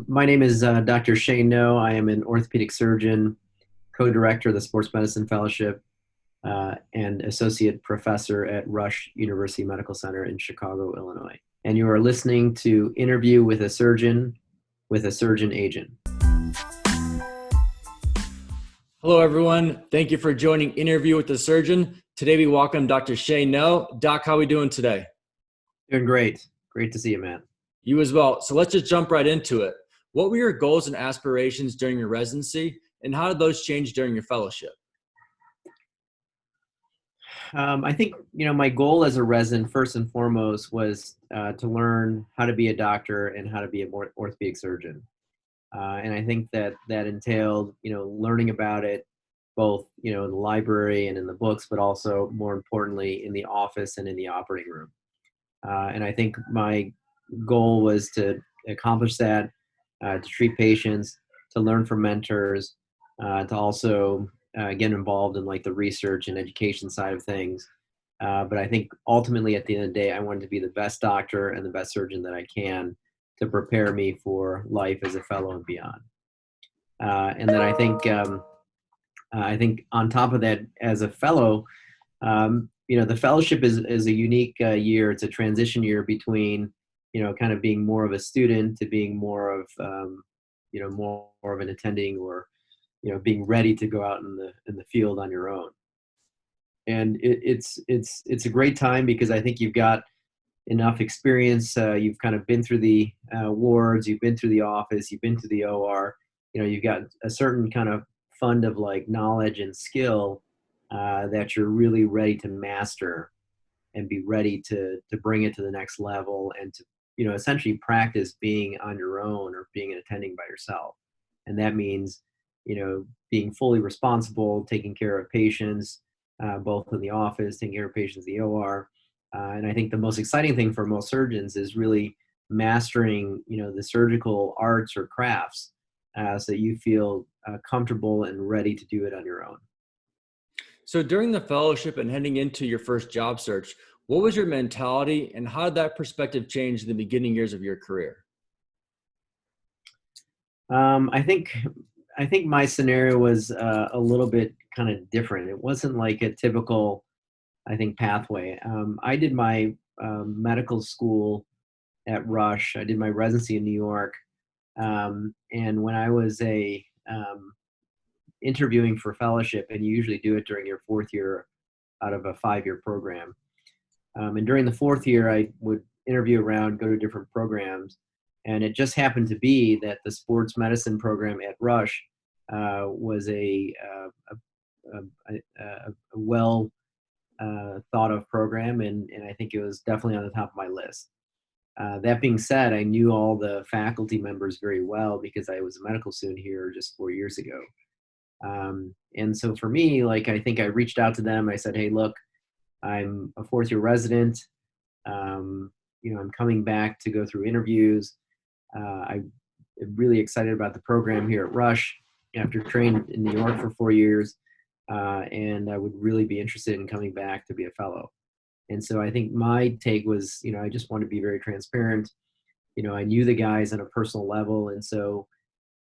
My name is Dr. Shane No. I am an orthopedic surgeon, co-director of the Sports Medicine Fellowship, and associate professor at Rush University Medical Center in Chicago, Illinois. And you are listening to Interview with a Surgeon Agent. Hello, everyone. Thank you for joining Interview with the Surgeon. Today we welcome Dr. Shane No. Doc, how are we doing today? Doing great. Great to see you, Matt. You as well. So let's just jump right into it. What were your goals and aspirations during your residency, and how did those change during your fellowship? I think, my goal as a resident, first and foremost, was to learn how to be a doctor and how to be a more orthopedic surgeon. And I think that entailed, learning about it both, in the library and in the books, but also more importantly in the office and in the operating room. And I think my goal was to accomplish that, to treat patients, to learn from mentors, to also get involved in like the research and education side of things. But I think ultimately at the end of the day, I wanted to be the best doctor and the best surgeon that I can to prepare me for life as a fellow and beyond. And then I think on top of that, as a fellow, the fellowship is a unique year. It's a transition year between, kind of being more of a student to being more of, more of an attending, or, being ready to go out in the field on your own. And it's a great time because I think you've got enough experience. You've kind of been through the wards, you've been through the office, you've been to the OR. You've got a certain kind of fund of like knowledge and skill that you're really ready to master and be ready to bring it to the next level, and to essentially practice being on your own or being an attending by yourself. And that means being fully responsible, taking care of patients, both in the office, taking care of patients in the OR. And I think the most exciting thing for most surgeons is really mastering the surgical arts or crafts, so that you feel comfortable and ready to do it on your own. So during the fellowship and heading into your first job search, what was your mentality, and how did that perspective change in the beginning years of your career? I think my scenario was a little bit kind of different. It wasn't like a typical, I think, pathway. I did my medical school at Rush. I did my residency in New York. And when I was interviewing for fellowship, and you usually do it during your fourth year out of a 5-year program. And during the fourth year, I would interview around, go to different programs. And it just happened to be that the sports medicine program at Rush was a well thought of program, and I think it was definitely on the top of my list. That being said, I knew all the faculty members very well because I was a medical student here just 4 years ago. And so for me, I think I reached out to them. I said, hey, look, I'm a fourth year resident. I'm coming back to go through interviews. I'm really excited about the program here at Rush after training in New York for 4 years. And I would really be interested in coming back to be a fellow. And so I think my take was, I just want to be very transparent. I knew the guys on a personal level. And so,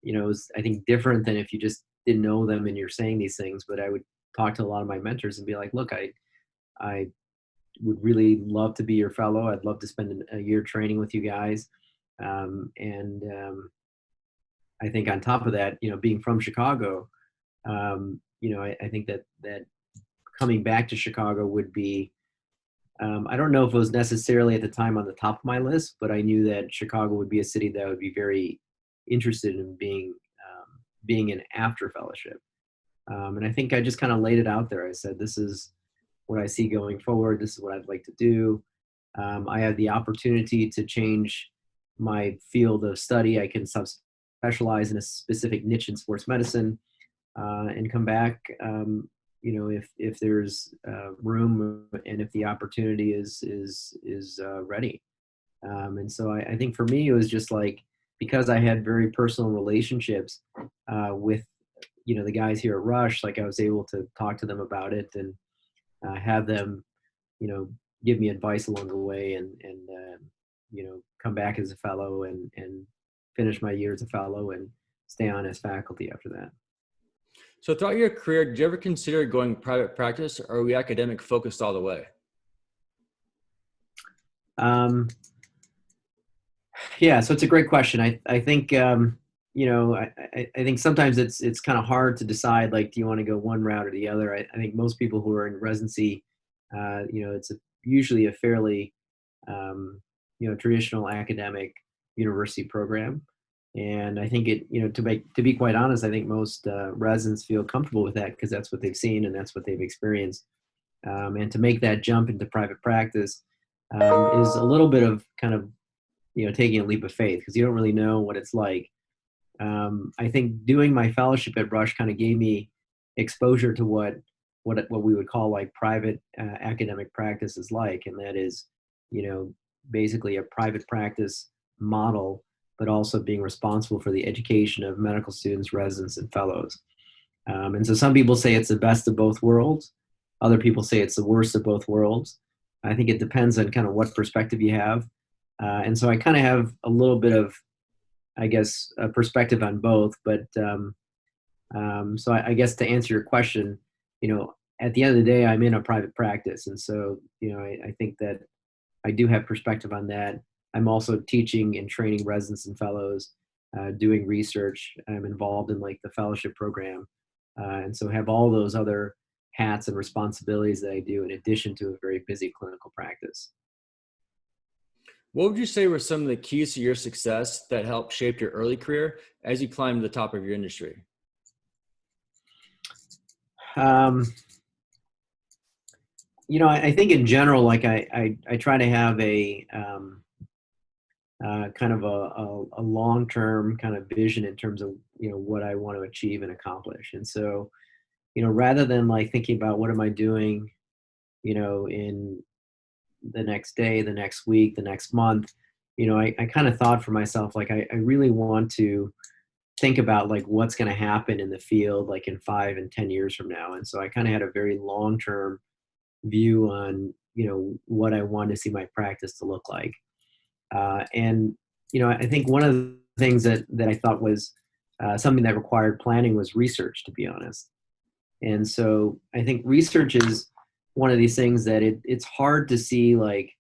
it was, I think, different than if you just didn't know them and you're saying these things. But I would talk to a lot of my mentors and be like, look, I would really love to be your fellow. I'd love to spend a year training with you guys. I think on top of that, being from Chicago, I think that coming back to Chicago would be, I don't know if it was necessarily at the time on the top of my list, but I knew that Chicago would be a city that would be very interested in being in after fellowship. And I think I just kind of laid it out there. I said, this is what I see going forward. This is what I'd like to do. I have the opportunity to change my field of study. I can specialize in a specific niche in sports medicine, and come back, if there's room and if the opportunity is ready. And so I think for me, it was just like, because I had very personal relationships with, the guys here at Rush, I was able to talk to them about it and have them, give me advice along the way, and come back as a fellow and finish my year as a fellow and stay on as faculty after that. So throughout your career, did you ever consider going private practice, or were you academic focused all the way? Um, yeah, so it's a great question. I think I think sometimes it's kind of hard to decide, like, do you want to go one route or the other. I think most people who are in residency, it's usually a fairly traditional academic university program. And I think to be quite honest, I think most residents feel comfortable with that because that's what they've seen and that's what they've experienced. And to make that jump into private practice is a little bit of kind of, taking a leap of faith because you don't really know what it's like. I think doing my fellowship at Rush kind of gave me exposure to what we would call like private academic practice is like, and that is, basically a private practice model, but also being responsible for the education of medical students, residents, and fellows. And so some people say it's the best of both worlds. Other people say it's the worst of both worlds. I think it depends on kind of what perspective you have. And so I kind of have a little bit of, I guess, a perspective on both. But so I guess to answer your question, at the end of the day, I'm in a private practice. And so, I think that I do have perspective on that. I'm also teaching and training residents and fellows, doing research. I'm involved in like the fellowship program. And so have all those other hats and responsibilities that I do in addition to a very busy clinical practice. What would you say were some of the keys to your success that helped shape your early career as you climbed to the top of your industry? I think in general, like I try to have a kind of a long-term kind of vision in terms of, what I want to achieve and accomplish. And so, rather than like thinking about what am I doing, in the next day, the next week, the next month, I kind of thought for myself, like, I really want to think about like what's going to happen in the field, like in 5 and 10 years from now. And so I kind of had a very long-term view on, what I wanted to see my practice to look like. And, I think one of the things that I thought was something that required planning was research, to be honest. And so I think research is one of these things that it's hard to see like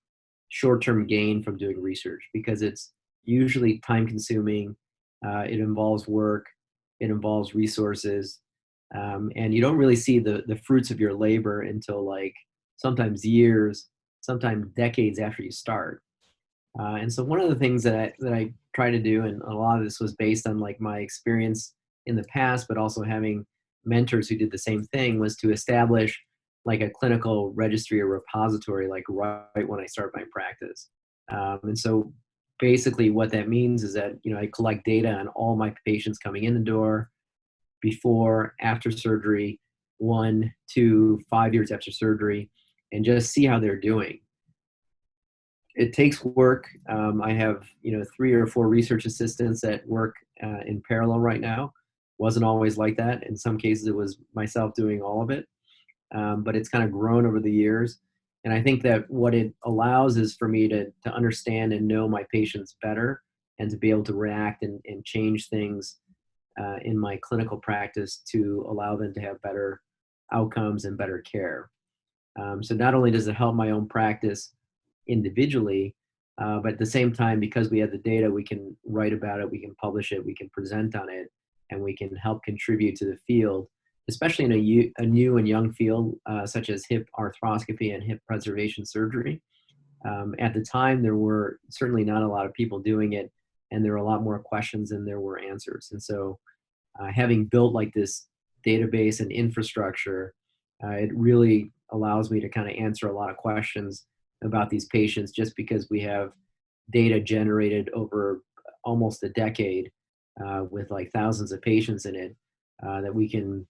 short-term gain from doing research because it's usually time consuming. It involves work, it involves resources, and you don't really see the fruits of your labor until like sometimes years, sometimes decades after you start. And so one of the things that I try to do, and a lot of this was based on like my experience in the past, but also having mentors who did the same thing, was to establish like a clinical registry or repository, like right when I start my practice. And so basically what that means is that, I collect data on all my patients coming in the door, before, after surgery, 1, 2, 5 years after surgery, and just see how they're doing. It takes work. I have 3 or 4 research assistants that work in parallel right now. Wasn't always like that. In some cases, it was myself doing all of it, but it's kind of grown over the years. And I think that what it allows is for me to understand and know my patients better, and to be able to react and change things in my clinical practice to allow them to have better outcomes and better care. So not only does it help my own practice individually, but at the same time, because we have the data, we can write about it, we can publish it, we can present on it, and we can help contribute to the field, especially in a new and young field such as hip arthroscopy and hip preservation surgery. At the time, there were certainly not a lot of people doing it, and there were a lot more questions than there were answers. And so having built like this database and infrastructure, it really allows me to kind of answer a lot of questions about these patients, just because we have data generated over almost a decade with like thousands of patients in it, that we can,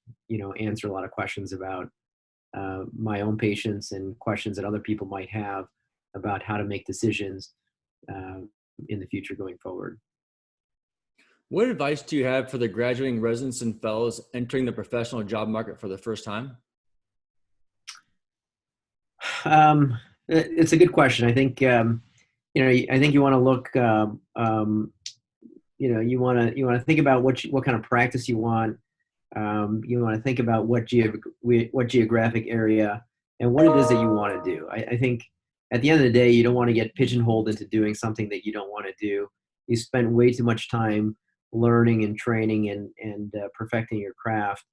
answer a lot of questions about my own patients and questions that other people might have about how to make decisions uh, in the future going forward. What advice do you have for the graduating residents and fellows entering the professional job market for the first time? It's a good question. I think, I think you want to look you want to think about what kind of practice you want. You want to think about what geographic area and what it is that you want to do. I think at the end of the day, you don't want to get pigeonholed into doing something that you don't want to do. You spend way too much time learning and training and perfecting your craft.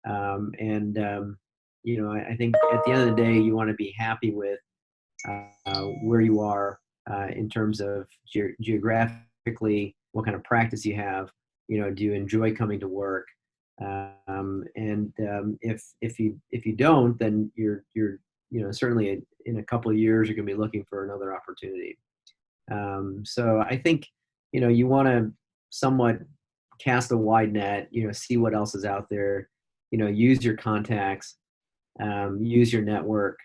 And I think at the end of the day, you want to be happy with where you are in terms of geographically, what kind of practice you have. Do you enjoy coming to work? If you don't, then you're certainly in a couple of years you're going to be looking for another opportunity. So I think you want to somewhat cast a wide net. See what else is out there. Use your contacts, use your network,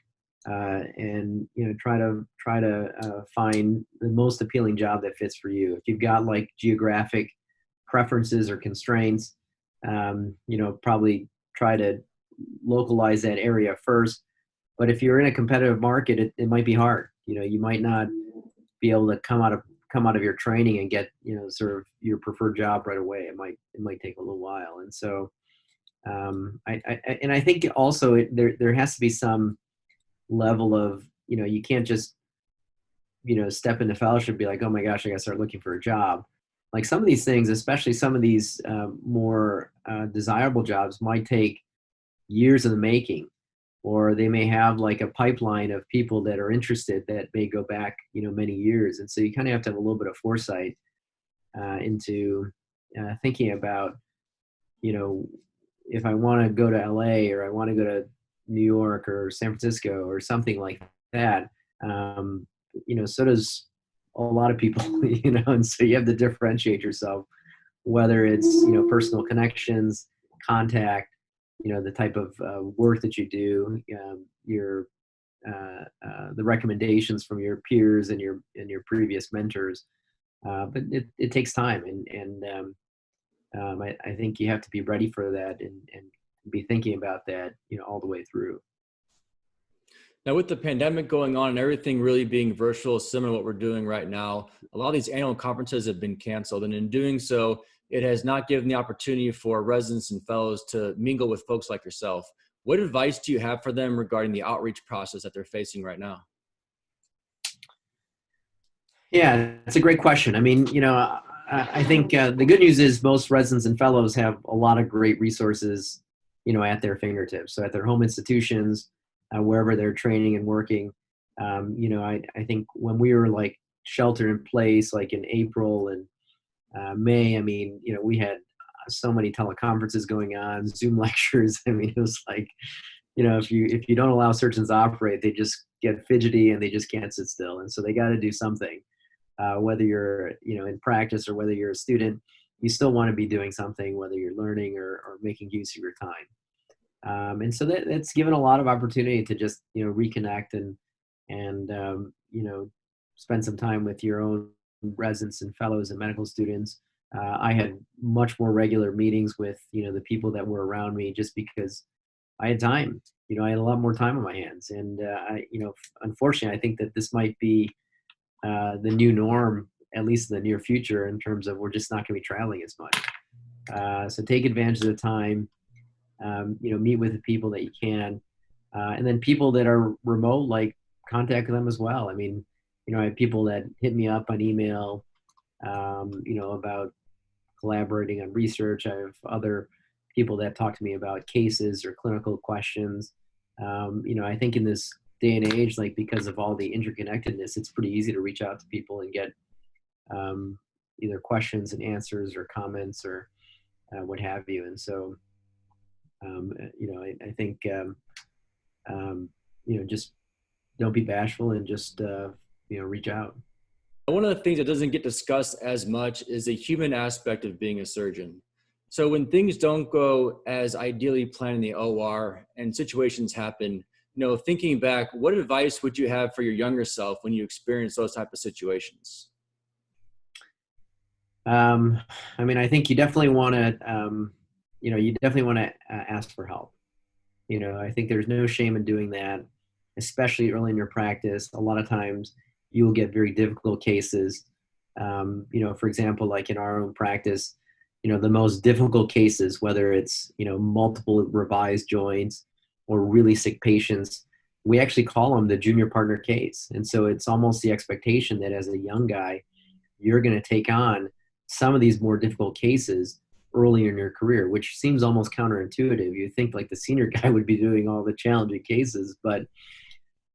and try to find the most appealing job that fits for you. If you've got like geographic preferences or constraints, probably try to localize that area first. But if you're in a competitive market, it might be hard. You might not be able to come out of your training and get sort of your preferred job right away. It might take a little while. And so I think also there has to be some level of you can't just step into fellowship and be like, oh my gosh, I gotta start looking for a job. Like some of these things, especially some of these more desirable jobs, might take years in the making, or they may have like a pipeline of people that are interested that may go back many years. And so you kind of have to have a little bit of foresight into thinking about if I want to go to LA or I want to go to New York or San Francisco or something like that. So does a lot of people, and so you have to differentiate yourself, whether it's, personal connections, contact, the type of work that you do, your the recommendations from your peers and your previous mentors. But it takes time, and I think you have to be ready for that and be thinking about that, all the way through. Now, with the pandemic going on and everything really being virtual, similar to what we're doing right now, a lot of these annual conferences have been canceled. And in doing so, it has not given the opportunity for residents and fellows to mingle with folks like yourself. What advice do you have for them regarding the outreach process that they're facing right now? Yeah, that's a great question. I mean, I think the good news is most residents and fellows have a lot of great resources, at their fingertips. So at their home institutions, wherever they're training and working. I think when we were like shelter in place, like in April and May, I mean, we had so many teleconferences going on, Zoom lectures. I mean, it was like, if you don't allow surgeons to operate, they just get fidgety and they just can't sit still. And so they got to do something. Whether you're in practice or whether you're a student, you still want to be doing something, whether you're learning or making use of your time. And so that's given a lot of opportunity to just reconnect and spend some time with your own residents and fellows and medical students. I had much more regular meetings with the people that were around me, just because I had time. I had a lot more time on my hands, and unfortunately, I think that this might be the new norm, at least in the near future, in terms of we're just not going to be traveling as much. So take advantage of the time. Meet with the people that you can, and then people that are remote, like contact them as well. I mean, I have people that hit me up on email, about collaborating on research. I have other people that talk to me about cases or clinical questions. I think in this day and age, like because of all the interconnectedness, it's pretty easy to reach out to people and get either questions and answers or comments or what have you. And so, I think, just don't be bashful and just, reach out. One of the things that doesn't get discussed as much is the human aspect of being a surgeon. So when things don't go as ideally planned in the OR and situations happen, thinking back, what advice would you have for your younger self when you experience those type of situations? I mean, I think you definitely want to, ask for help. I think there's no shame in doing that, especially early in your practice. A lot of times you will get very difficult cases. For example, like in our own practice, the most difficult cases, whether it's, multiple revised joints or really sick patients, we actually call them the junior partner case. And so it's almost the expectation that as a young guy, you're going to take on some of these more difficult cases early in your career, which seems almost counterintuitive. You think like the senior guy would be doing all the challenging cases, but,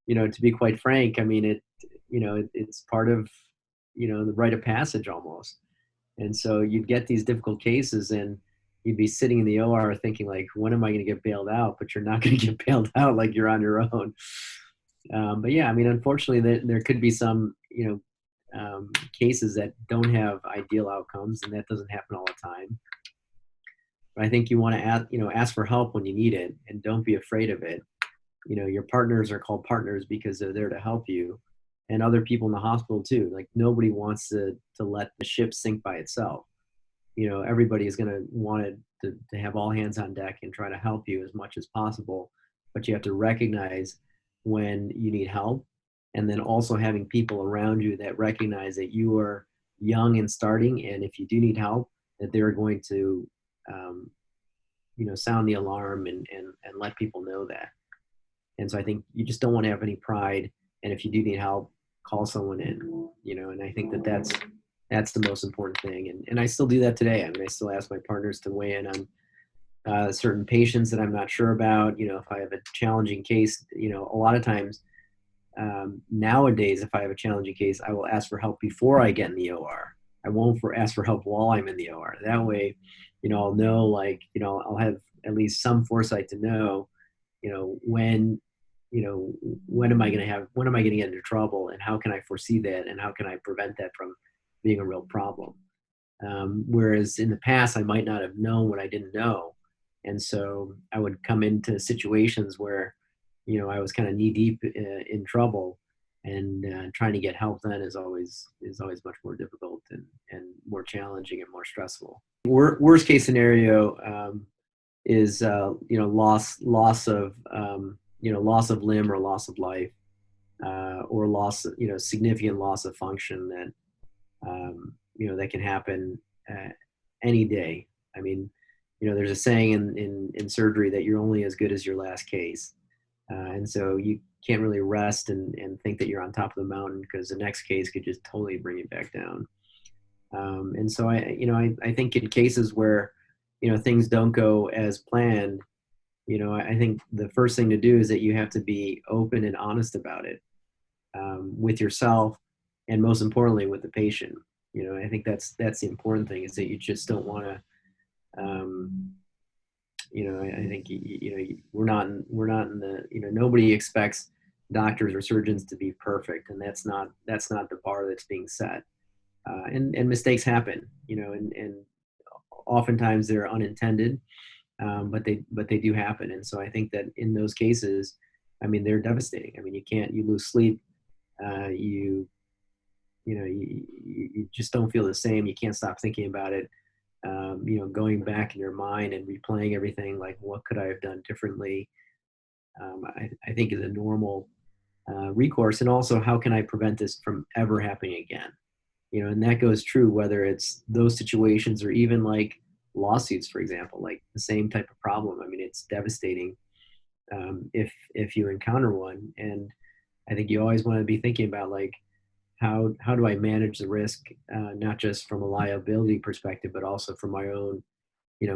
to be quite frank, I mean, it's part of, the rite of passage almost. And so you'd get these difficult cases and you'd be sitting in the OR thinking like, when am I going to get bailed out? But you're not going to get bailed out, like you're on your own. But yeah, I mean, unfortunately there could be some, cases that don't have ideal outcomes, and that doesn't happen all the time. But I think you want to ask for help when you need it, and don't be afraid of it. Your partners are called partners because they're there to help you, and other people in the hospital too. Like nobody wants to let the ship sink by itself. Everybody is going to want to have all hands on deck and try to help you as much as possible. But you have to recognize when you need help, and then also having people around you that recognize that you are young and starting, and if you do need help, that they're going to, sound the alarm and let people know that. And so I think you just don't want to have any pride. And if you do need help, call someone in, and I think that's the most important thing. And I still do that today. I mean, I still ask my partners to weigh in on certain patients that I'm not sure about. If I have a challenging case, a lot of times nowadays, if I have a challenging case, I will ask for help before I get in the OR. I won't ask for help while I'm in the OR. That way, I'll know, like, I'll have at least some foresight to know, when am I going to get into trouble, and how can I foresee that, and how can I prevent that from being a real problem? Whereas in the past, I might not have known what I didn't know. And so I would come into situations where, I was kind of knee deep in trouble, and trying to get help then is always much more difficult and more challenging and more stressful. Worst case scenario is loss of loss of limb or loss of life, or significant loss of function that that can happen any day. I mean, there's a saying in surgery that you're only as good as your last case. And so you can't really rest and think that you're on top of the mountain, because the next case could just totally bring you back down. And so I think in cases where, things don't go as planned, I think the first thing to do is that you have to be open and honest about it, with yourself, and most importantly with the patient. I think that's the important thing, is that you just don't want to, I think, we're not in the, nobody expects doctors or surgeons to be perfect, and that's not the bar that's being set. And mistakes happen, and oftentimes they're unintended, but they do happen. And so I think that in those cases, I mean, they're devastating. I mean, you lose sleep, you just don't feel the same. You can't stop thinking about it. Going back in your mind and replaying everything, like, what could I have done differently? I think is a normal recourse. And also, how can I prevent this from ever happening again? And that goes true whether it's those situations or even like lawsuits, for example, like the same type of problem. I mean, it's devastating if you encounter one. And I think you always want to be thinking about, like, how do I manage the risk, not just from a liability perspective, but also from my own,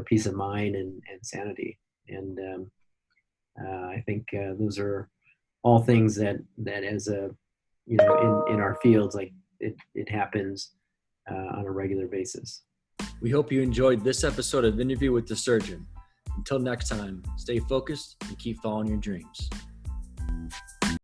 peace of mind and sanity. And I think those are all things that as a, in our fields, like it happens on a regular basis. We hope you enjoyed this episode of Interview with the Surgeon. Until next time, stay focused and keep following your dreams.